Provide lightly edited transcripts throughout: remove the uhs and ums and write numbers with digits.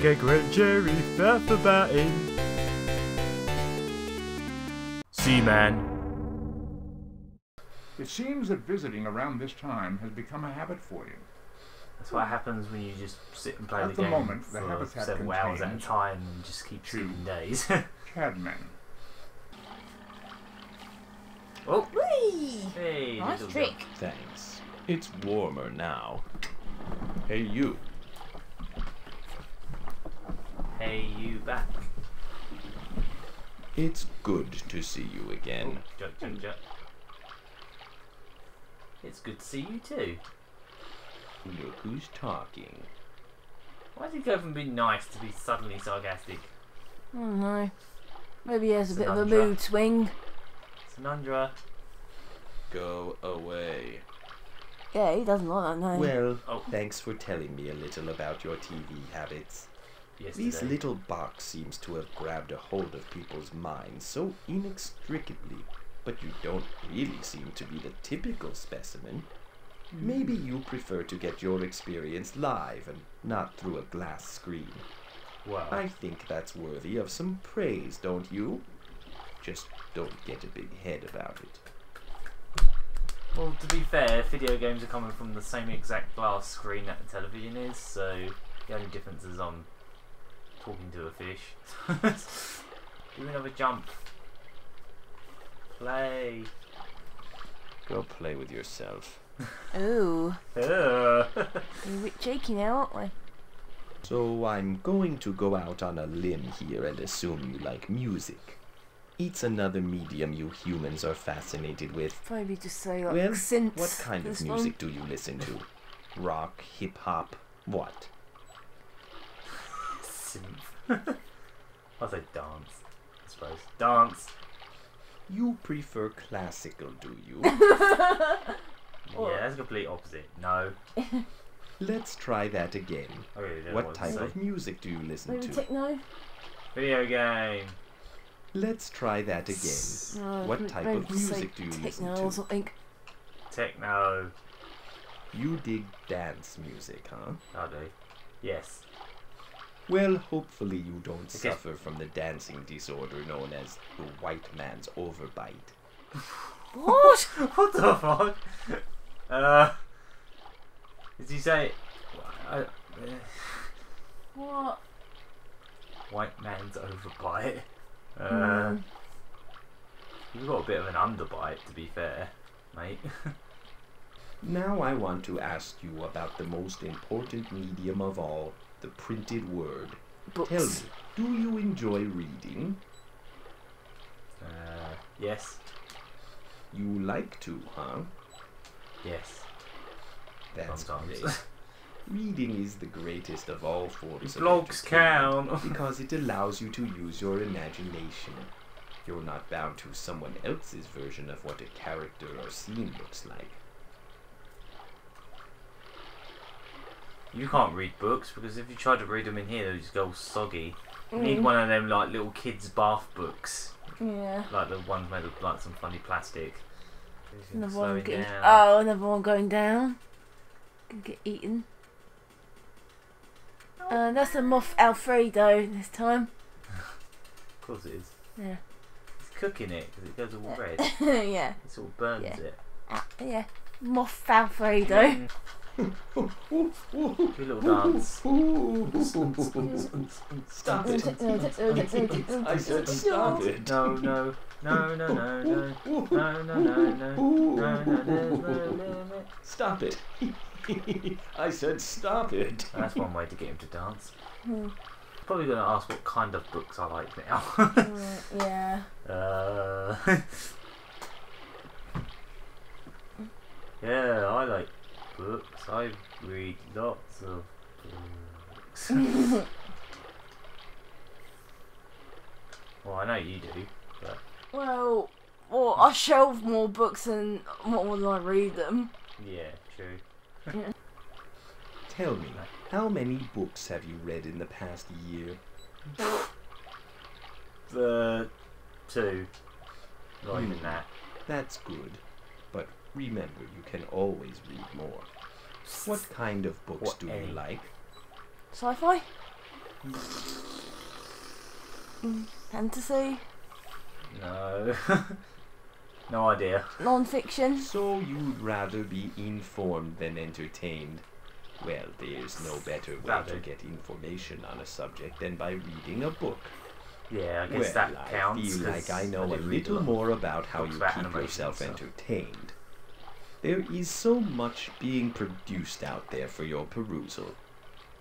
Gaga and Jerry faff about him. Seaman. It seems that visiting around this time has become a habit for you. That's what happens when you just sit and play At the the game moment, for the habitat several hours at a contains time and just keep skipping days. Tadmen. Oh! Whee! Hey, Nice little trick. duck. Thanks. It's warmer now. Hey, you. Hey, you back. It's good to see you again. Oh, joke, joke, joke. It's good to see you too. Look who's talking. Why did he go from being nice to be suddenly sarcastic? I don't know. Maybe he has a bit of a Sanandra. mood swing. Sanandra. Go away. Yeah, he doesn't like that name. Well, Oh. thanks for telling me a little about your TV habits. Yesterday. This little box seems to have grabbed a hold of people's minds so inextricably, but you don't really seem to be the typical specimen. Maybe you prefer to get your experience live and not through a glass screen. Well, I think that's worthy of some praise, don't you? Just don't get a big head about it. well, to be fair, video games are coming from the same exact glass screen that the television is, so the only difference is I'm talking to a fish. Do another jump. Play. Go play with yourself. Ooh. Ugh. We're a bit cheeky now, aren't we? So I'm going to go out on a limb here and assume you like music. It's another medium you humans are fascinated with. Probably just say like Well, synths. what kind of this music do you listen to? Rock, hip-hop, what? Synth. I'll say dance, I suppose. Dance. You prefer classical, do you? Yeah, that's the complete opposite. No. Let's try that again. I really don't know What what to type say. of music do you listen Maybe to? techno? Video game. Let's try that again. No, What type maybe of just say music do you listen techno to? or something. Techno. You dig dance music, huh? I do. Yes. Well, hopefully you don't guess- suffer from the dancing disorder known as the white man's overbite. What? What the fuck? Did you say What? white man's overbite? Hmm. You've got a bit of an underbite, to be fair, mate. Now I want to ask you about the most important medium of all, the printed word. Books. Tell me, do you enjoy reading? Yes. You like to, huh? Yes. That's Sometimes. great. Reading is the greatest of all forms of Blogs entertainment count. because it allows you to use your imagination. You're not bound to someone else's version of what a character or scene looks like. You can't read books because if you try to read them in here, they'll just go all soggy. You need Mm. one of them like little kids' bath books, Yeah. like the ones made of like some funny plastic. Another Slow one it getting. down. Oh, another one going down. Gonna get eaten. That's a moth Alfredo this time. Of course it is. Yeah. It's cooking it because it goes all red. Yeah. It sort of burns Yeah. it. Yeah. Moth Alfredo. Do a little dance. Stop it! I said stop it! No, no, no, no, no, no, no, no, no, no, no, no, there's no limit. Stop it! I said stop it! That's one way to get him to dance. Hmm. Probably going to ask what kind of books I like now. Yeah. Yeah, I like books. I read lots of books. Well, I know you do, but Well, I shelve more books than more than I read them. yeah, true. Tell me, how many books have you read in the past year? 2. Not even that. That's good. But remember, you can always read more. What kind of books What do any? you like? Sci-fi? Fantasy? No. No idea. Non-fiction? So you'd rather be informed than entertained? Well, there's no better way to Valid. get information on a subject than by reading a book. Yeah, I guess Well, that I counts. feel 'cause like I know a do read little lot. more about how books you about keep animation yourself and stuff. entertained. There is so much being produced out there for your perusal.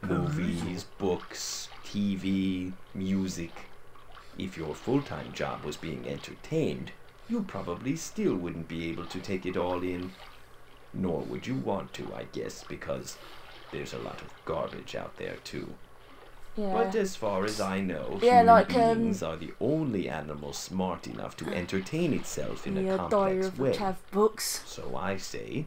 Movies, books, TV, music. If your full-time job was being entertained, you probably still wouldn't be able to take it all in. Nor would you want to, I guess, because there's a lot of garbage out there too. Yeah. But as far as I know, Yeah, human like, beings are the only animal smart enough to entertain itself in a Diary complex of way. a Chav books. So I say,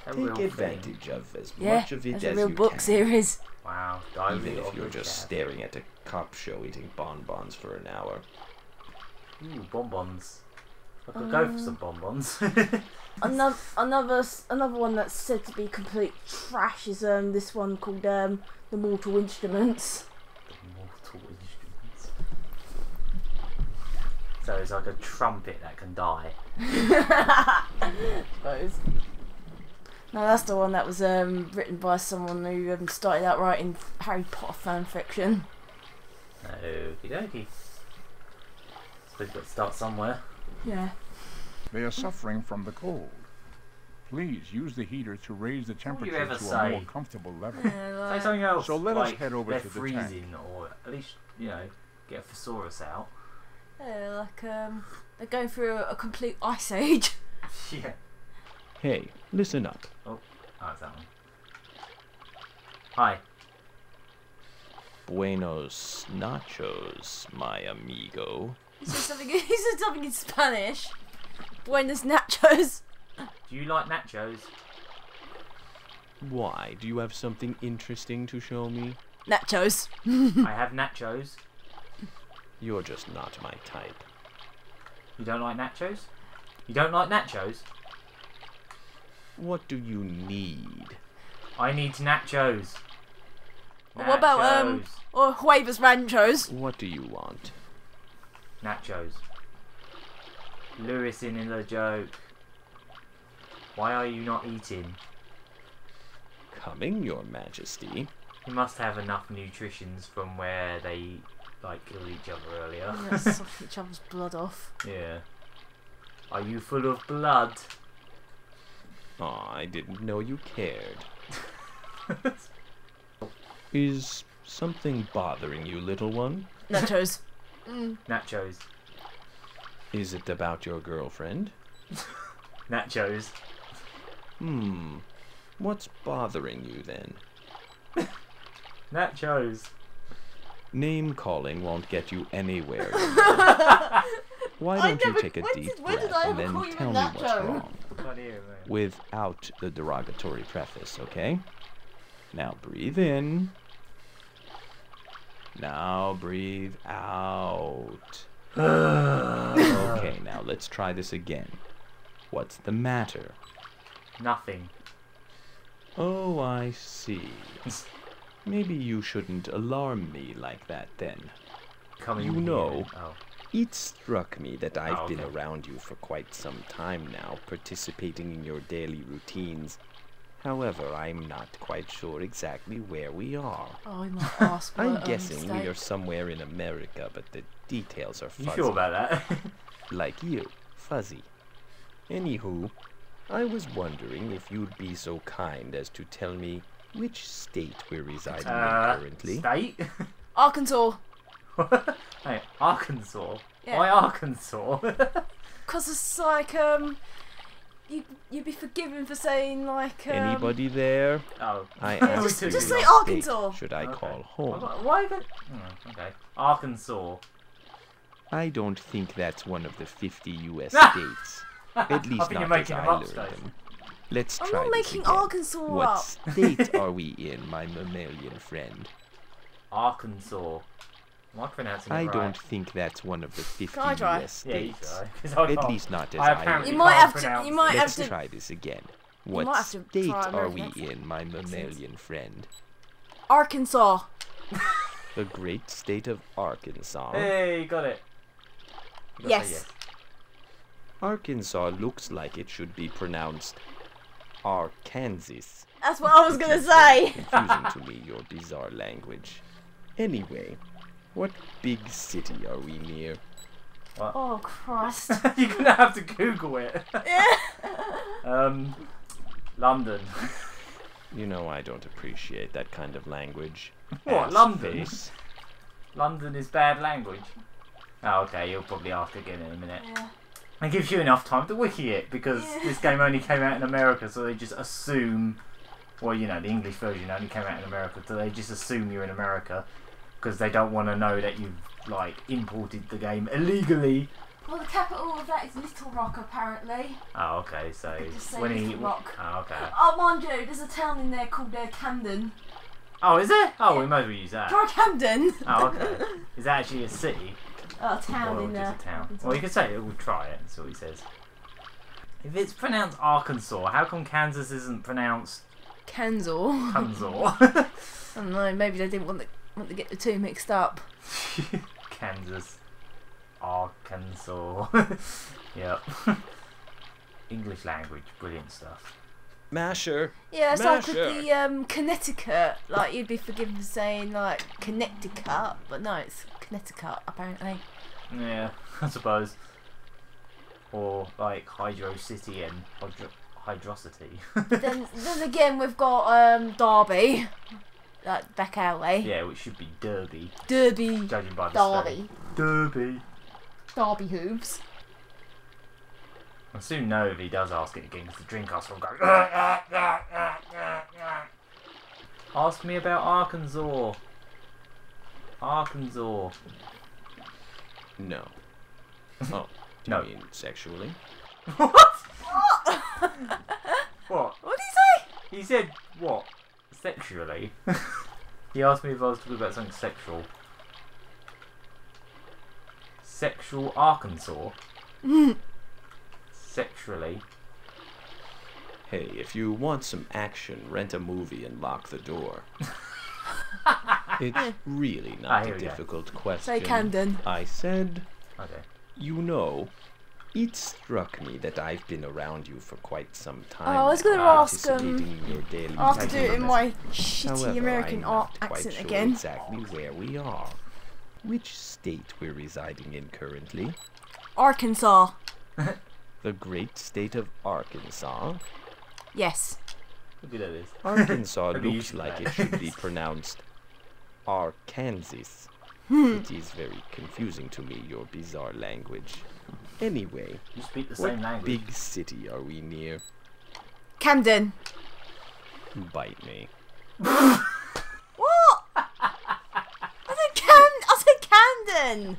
A take real thing. advantage of as Yeah, much of it there's as a real you book can. series. Wow. Diary Even if of you're a just Chav. staring at a cop show eating bonbons for an hour. Ooh, bonbons. I could go for some bonbons. Another one that's said to be complete trash is this one called The Mortal Instruments. Mortal instruments. So it's like a trumpet that can die. I suppose. No, that's the one that was written by someone who started out writing Harry Potter fan fiction. Okie dokie. So we've got to start somewhere. Yeah. They are suffering from the cold. Please use the heater to raise the What temperature do you ever to say? a more comfortable level. Say something else. So let us like head over they're to the freezing, tank. or at least get a thesaurus out. Yeah, like they're going through a complete ice age. Yeah. Hey, listen up. Oh, it's that one. Hi. Buenos nachos, my amigo. He said something. He said something in Spanish. Buenos nachos. Do you like nachos? Why? Do you have something interesting to show me? Nachos. I have nachos. You're just not my type. You don't like nachos? You don't like nachos? What do you need? I need nachos. What about Nachos. or Huevos Ranchos? What do you want? Nachos. Lewis in the joke. Why are you not eating? Coming, your majesty. You must have enough nutritions from where they killed each other earlier. Yeah, suck each other's blood off. Yeah. Are you full of blood? Aw, I didn't know you cared. Is something bothering you, little one? Nachos. Nachos. Is it about your girlfriend? Nachos. What's bothering you then? Nachos. Name calling won't get you anywhere. You know. Why don't you take a deep breath and then tell me what's wrong? Can't hear it, man. Without the derogatory preface, okay? Now breathe in. Now breathe out. Okay, now let's try this again. What's the matter? Nothing. Oh, I see. Maybe you shouldn't alarm me like that then. Coming You here. know. Oh. It struck me that I've been okay. around you for quite some time now, participating in your daily routines. However, I'm not quite sure exactly where we are. Oh, he might ask. I'm guessing we are somewhere in America, but the details are You fuzzy. sure about that? Like you, fuzzy. Anywho, I was wondering if you'd be so kind as to tell me which state we're residing in currently. State? Arkansas. Hey, Arkansas. Yeah. Why Arkansas? Cause it's like you'd be forgiven for saying like Anybody there? Oh. I Yeah, asked just you say which Arkansas. state should I Okay. call home? Why even? Okay. Arkansas. I don't think that's one of the 50 U.S. Ah! states. At I least think you're not as making I them up, learned Stacey. them. Let's I'm try not this making again. Arkansas What up. state are we in, my mammalian friend? Arkansas. Am I pronouncing it I right? don't think that's one of the 50 Can I try? U.S. Yeah, you states. try. 'Cause I At can't. least not as I I apparently You learned might can't have to. pronounce You might it. have Let's to. try this again. might What have to state try are we American in, my mammalian friend? Arkansas. The great state of Arkansas. Hey, got it. You gotta say Yes. Arkansas looks like it should be pronounced Arkansas. That's what I was Which gonna is say. very confusing to me, your bizarre language. Anyway, what big city are we near? What? Oh Christ. You're gonna have to Google it. Yeah. London. You know I don't appreciate that kind of language. What, Ass London? face. London is bad language. Oh, okay, you'll probably ask again in a minute. Yeah. It gives you enough time to wiki it, because Yeah. this game only came out in America, so they just assume... Well, you know, the English version only came out in America, so they just assume you're in America, because they don't want to know that you've, like, imported the game illegally. Well, the capital of that is Little Rock, apparently. Oh, okay, so... Just say when he... Little Rock. Oh, okay. Oh, mind you, there's a town in there called Camden. Oh, is there? Oh, we might as well use that. Try Camden. Oh, okay. Is that actually a city? Oh, a town Or in there. just a town? Well, you could say it. We'll try it. That's what he says. If it's pronounced Arkansas, how come Kansas isn't pronounced Kansas. Kansas? I don't know, maybe they didn't want to get the two mixed up. Kansas. Arkansas. Yep. English language. Brilliant stuff. Masher. Yeah, it's like with Masher. the Connecticut, like you'd be forgiven for saying like Connecticut, but no, it's Connecticut apparently. Yeah, I suppose. Or like Hydro City and Hydrocity. then again we've got Derby, like back alley. Yeah, which should be Derby, Derby. judging by the Derby. state. Derby. Derby hooves. I soon know if he does ask it again, because the Dreamcast will go. Ask me about Arkansas. Arkansas. No. Oh, do No. you mean sexually? What? What? What did he say? He said what? Sexually. He asked me if I was talking about something sexual. Sexual Arkansas. Sexually. Hey, if you want some action, rent a movie and lock the door. It's really not here a we go. difficult question. Say Camden. I said, Okay. you know, it struck me that I've been around you for quite some time. Oh, I was gonna now, ask, anticipating your daily I'll have to do it in activities. my shitty However, American I'm art not quite accent sure again. exactly where we are. Which state we're residing in currently? Arkansas. The great state of Arkansas. Yes. Look at this. Arkansas Maybe you looks should like know. it should be pronounced Arkansas. Hmm. It is very confusing to me, your bizarre language. Anyway, You speak the what same language. big city are we near? Camden. Bite me. What? I said Camden.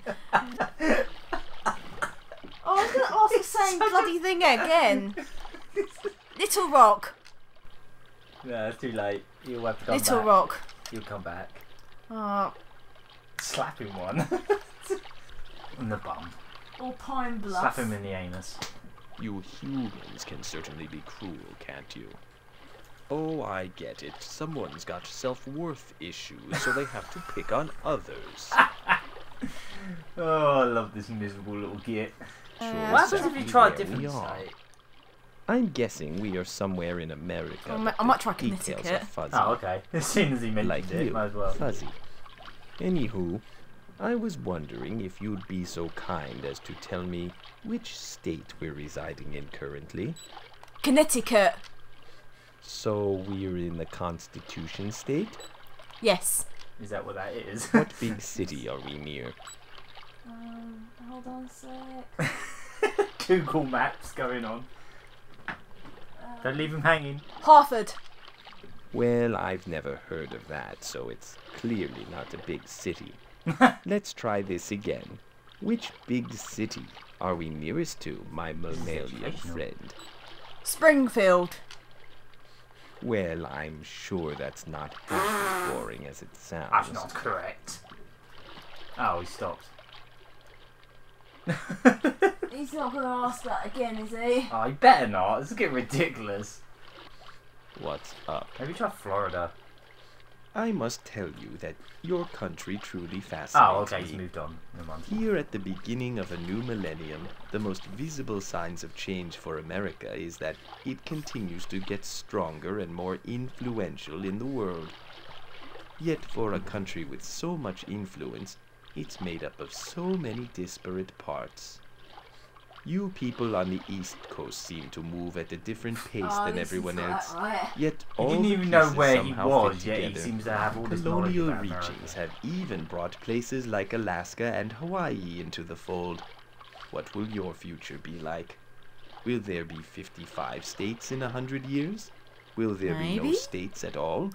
Oh, I was gonna ask the same bloody thing again. Little Rock. No, it's too late. You'll have to come Little back. Rock. You'll come back. Oh, Slap him one. In the bum. or Pine Bluff. Slap him in the anus. You humans can certainly be cruel, can't you? Oh, I get it. Someone's got self-worth issues, so they have to pick on others. Oh, I love this miserable little git. Sure, What happens if you exactly try a where different we are. state? I'm guessing we are somewhere in America. but I might the try details Connecticut. are fuzzy. Oh, okay. As soon as he mentioned Like it, you, might as well. fuzzy. Anywho, I was wondering if you'd be so kind as to tell me which state we're residing in currently. Connecticut. So we're in the Constitution state? Yes. Is that what that is? What big city are we near? Hold on a sec. Google Maps going on. Don't leave him hanging. Hartford. Well, I've never heard of that, so it's clearly not a big city. Let's try this again. Which big city are we nearest to, my mammalian situational. friend? Springfield. Well, I'm sure that's not half as boring as it sounds. That's not correct. Oh, he stopped. He's not going to ask that again, is he? Oh, he better not. This is getting ridiculous. What's up? Maybe try Florida. I must tell you that your country truly Oh, fascinates okay, he's me. moved on. Never mind. Here at the beginning of a new millennium, the most visible signs of change for America is that it continues to get stronger and more influential in the world. Yet for a country with so much influence, it's made up of so many disparate parts. You people on the East Coast seem to move at a different pace than everyone else. Yet He all didn't the even know pieces where he somehow was, fit yet he together. seems to have all this knowledge Colonial about regions America. have even brought places like Alaska and Hawaii into the fold. What will your future be like? Will there be 55 states in 100 years? Will there be no Maybe. states at all?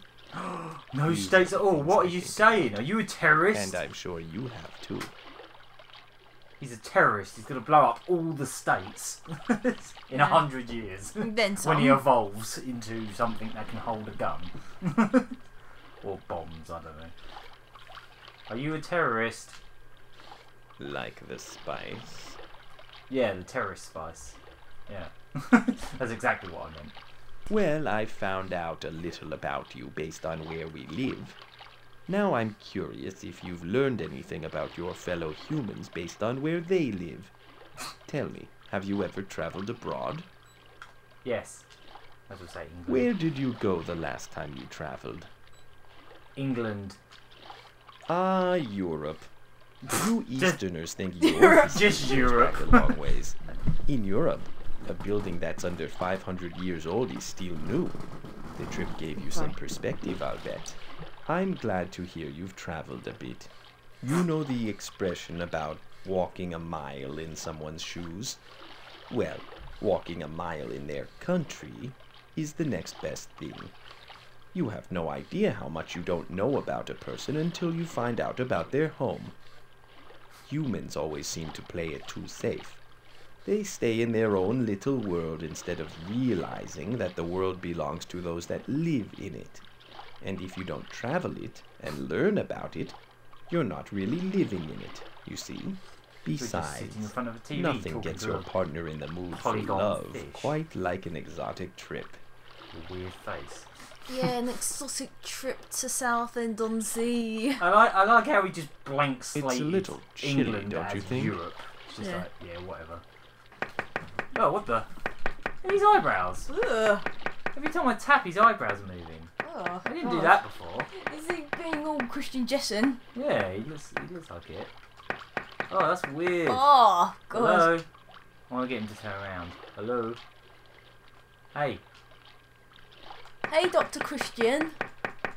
No These states are at the all. things What I are you think saying? about. Are you a terrorist? And I'm sure you have too. He's a terrorist. He's going to blow up all the states in 100 years. Then some. When he evolves into something that can hold a gun. Or bombs, I don't know. Are you a terrorist? Like the spice. Yeah, the terrorist spice. Yeah. That's exactly what I meant. Well, I found out a little about you based on where we live. Now I'm curious if you've learned anything about your fellow humans based on where they live. Tell me, have you ever traveled abroad? Yes. As I say, England. Where did you go the last time you traveled? England. Ah, Europe. You Easterners think Europe. Europe Just goes Europe. back a long ways. In Europe, a building that's under 500 years old is still new. The trip gave you some perspective, I'll bet. I'm glad to hear you've traveled a bit. You know the expression about walking a mile in someone's shoes? Well, walking a mile in their country is the next best thing. You have no idea how much you don't know about a person until you find out about their home. Humans always seem to play it too safe. They stay in their own little world instead of realizing that the world belongs to those that live in it. And if you don't travel it and learn about it, you're not really living in it, you see? We're just sitting in Besides, front of a TV nothing talking gets to your a partner in the mood for polygon love fish. quite like an exotic trip. weird face. Yeah, an exotic trip to Southend-on-Sea. I like how he just blank It's a slated little chilly, England don't as you think? Europe. It's just Yeah. like, yeah, whatever. Oh, what the? His eyebrows. Ugh. Every time I tap, his eyebrows are moving. Oh, I didn't do God. that before. Is he being all Christian Jessen? Yeah, he looks like it. Oh, that's weird. Oh, God. Hello? I want to get him to turn around. Hello? Hey, Hey, Dr. Christian.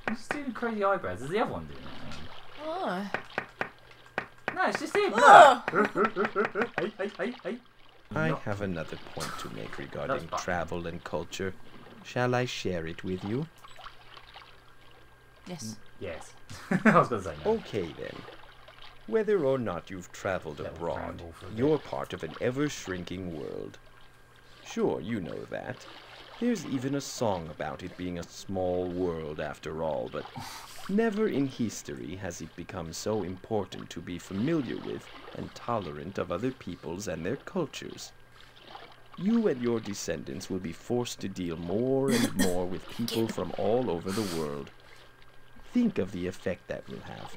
he's just doing crazy eyebrows. Is the other one doing that? Oh. No, it's just him. Oh. Look. Hey. I No. have another point to make regarding That's fine. travel and culture. Shall I share it with you? Yes. Yes. I was going to say no. Okay then. Whether or not you've traveled Little abroad, ramble for a bit. you're part of an ever-shrinking world. Sure, you know that. There's even a song about it being a small world after all, but never in history has it become so important to be familiar with and tolerant of other peoples and their cultures. You and your descendants will be forced to deal more and more with people from all over the world. Think of the effect that will have.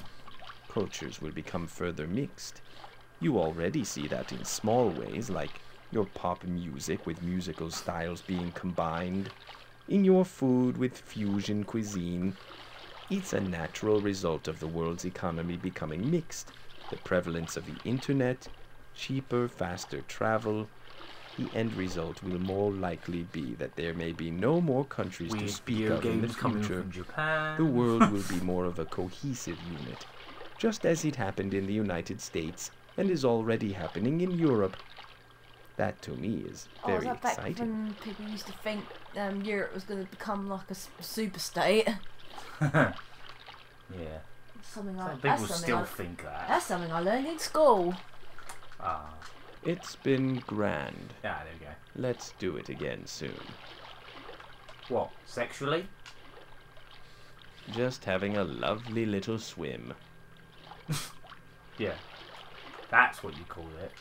Cultures will become further mixed. You already see that in small ways, like your pop music with musical styles being combined, in your food with fusion cuisine. It's a natural result of the world's economy becoming mixed, the prevalence of the internet, cheaper, faster travel. The end result will more likely be that there may be no more countries to Weird speak video of in the games coming future. from Japan. The world will be more of a cohesive unit, just as it happened in the United States and is already happening in Europe. That to me is Oh, was very that back exciting. when people used to think Europe was going to become like a super state? Yeah. Something Some like people still think that. That's something I learned in school. Ah. It's been grand. Yeah, there we go. Let's do it again soon. What? Sexually? Just having a lovely little swim. Yeah. That's what you call it.